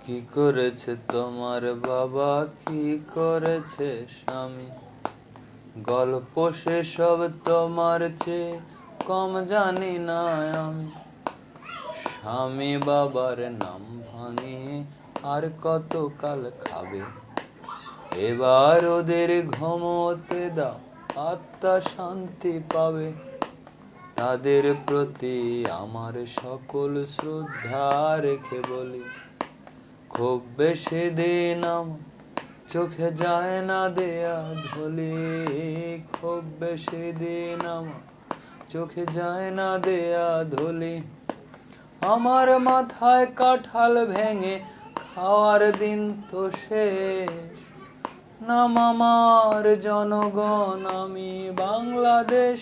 কি করেছে তোমার বাবা, কি করেছে স্বামী? গল্প সেসব তোমার চেয়ে কম জানি না আমি। স্বামী বাবার নাম ভাঙিয়ে আর কত কাল খাবে? এবার ওদের ঘুমোতে দাও, আত্মা শান্তি পাবে। তাদের প্রতি আমার সকল শ্রদ্ধা রেখে বলি, খুব বেশি দিন আমার চোখে যায় না দেয়া ধুলি। খুব বেশি দিন আমার চোখে যায় না দেয়া ধুলি। আমার মাথায় কাঁঠাল ভেঙে খাওয়ার দিন তো শেষ। নাম আমার জনগণ, আমি বাংলাদেশ।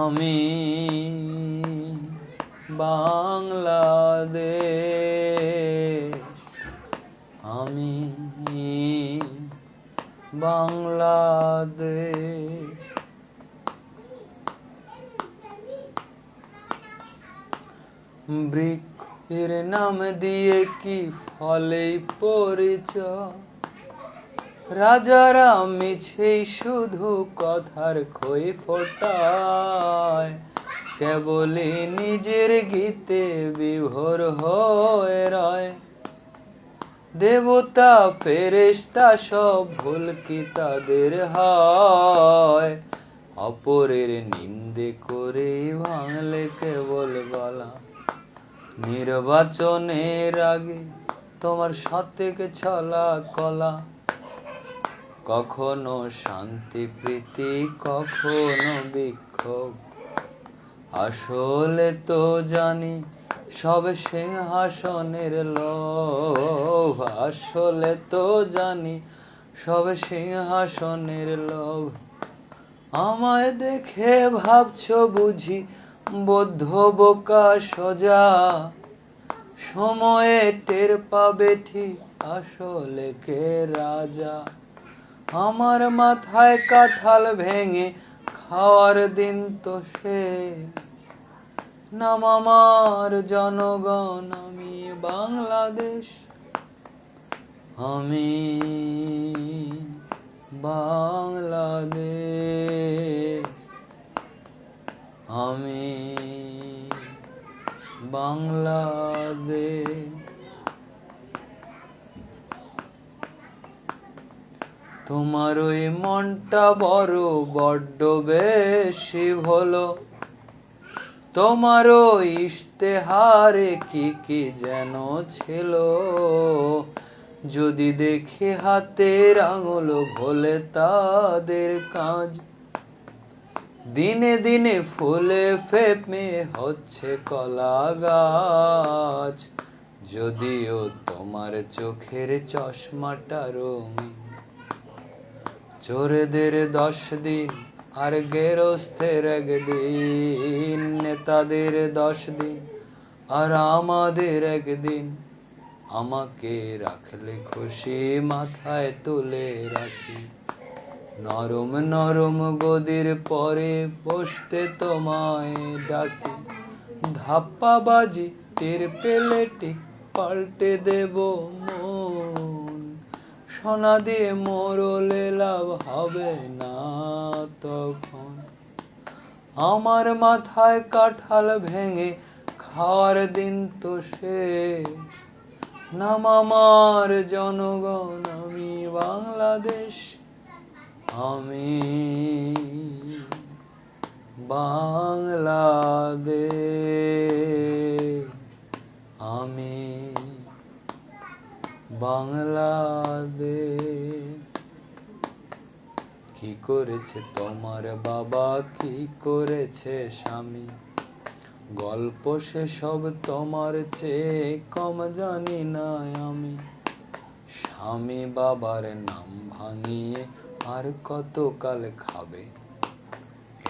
আমি বাংলাদেশ, আমি বাংলাদেশ। বৃক্ষের নাম দিয়ে কি ফলেই পরিচয়? রাজারা মিছেই শুধু কথার খই ফোটায়। কেবলই নিজের গীতে বিভোর হয়ে রয়। দেবতা ফেরেশতা সব ভুল কি তাদের হয়? অপরের নিন্দে করে ভাঙলে কেবল গলা। নির্বাচনের আগে তোমার সতেক ছলা কলা। কখনো শান্তি প্রীতি, কখনো বিক্ষোভ। আসলে তো জানি সব সিংহাসনের লোভ। আসলে তো জানি সব সিংহাসনের লোভ। আমায় দেখে ভাবছো বুঝি বদ্ধ বোকা সোজা? সময়ে টের পাবে ঠিক আসলে কে রাজা। আমার মাথায় কাঁঠাল ভেঙে খাওয়ার দিন তো শেষ। নাম আমার জনগণ, আমি বাংলাদেশ। আমি বাংলাদেশ, আমি বাংলাদেশ। তোমার ওই মনটা বড় বড্ড বেশি হলো। তোমার ওই ইশতেহারে কি কি যেন ছিল। যদি দেখি হাতের আঙুল ভোলে তাদের কাজ। দিনে দিনে ফুলে ফেপে হচ্ছে কলা গাছ। যদিও তোমার চোখের চশমাটা রঙিন। চোরেদের 10 দিন আর গেরস্থের 1 দিন। নেতাদের 10 দিন আর আমাদের 1 দিন। আমাকে রাখলে খুশি মাথায় তুলে রাখি। নরম নরম গদির পরে বসতে তোমায় ডাকি। ধাপ্পাবাজি টের পেলে ঠিক পাল্টে দেব মন। সোনা দিয়ে মোরলে লাভ হবে না তখন। আমার মাথায় কাঁঠাল ভেঙে খাওয়ার দিন তো শেষ। নাম আমার জনগণ, আমি বাংলাদেশ। আমি বাংলাদেশ, আমি বাংলাদেশ। কি করেছে তোমার বাবা, কি করেছে স্বামী? গল্প সেসব তোমার চেয়ে কম জানি না আমি। স্বামী বাবার নাম ভাঙিয়ে আর কত কাল খাবে?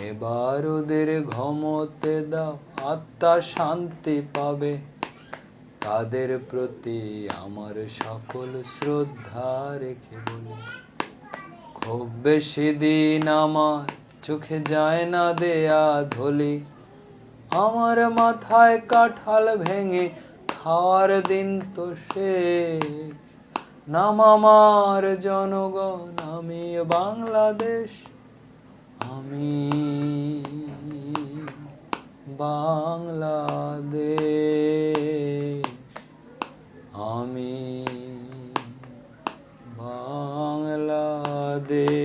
এবার ওদের ঘুমোতে দাও, আত্মা শান্তি পাবে। তাদের প্রতি আমার সকল শ্রদ্ধা রেখে বলি, খুব বেশি দিন আমার চোখে যায় না দেয়া ধুলি। আমার মাথায় কাঁঠাল ভেঙে খাওয়ার দিন তো শেষ, নাম আমার জনগণ, আমি বাংলাদেশ, আমি বাংলাদেশ, আমি বাংলাদেশ।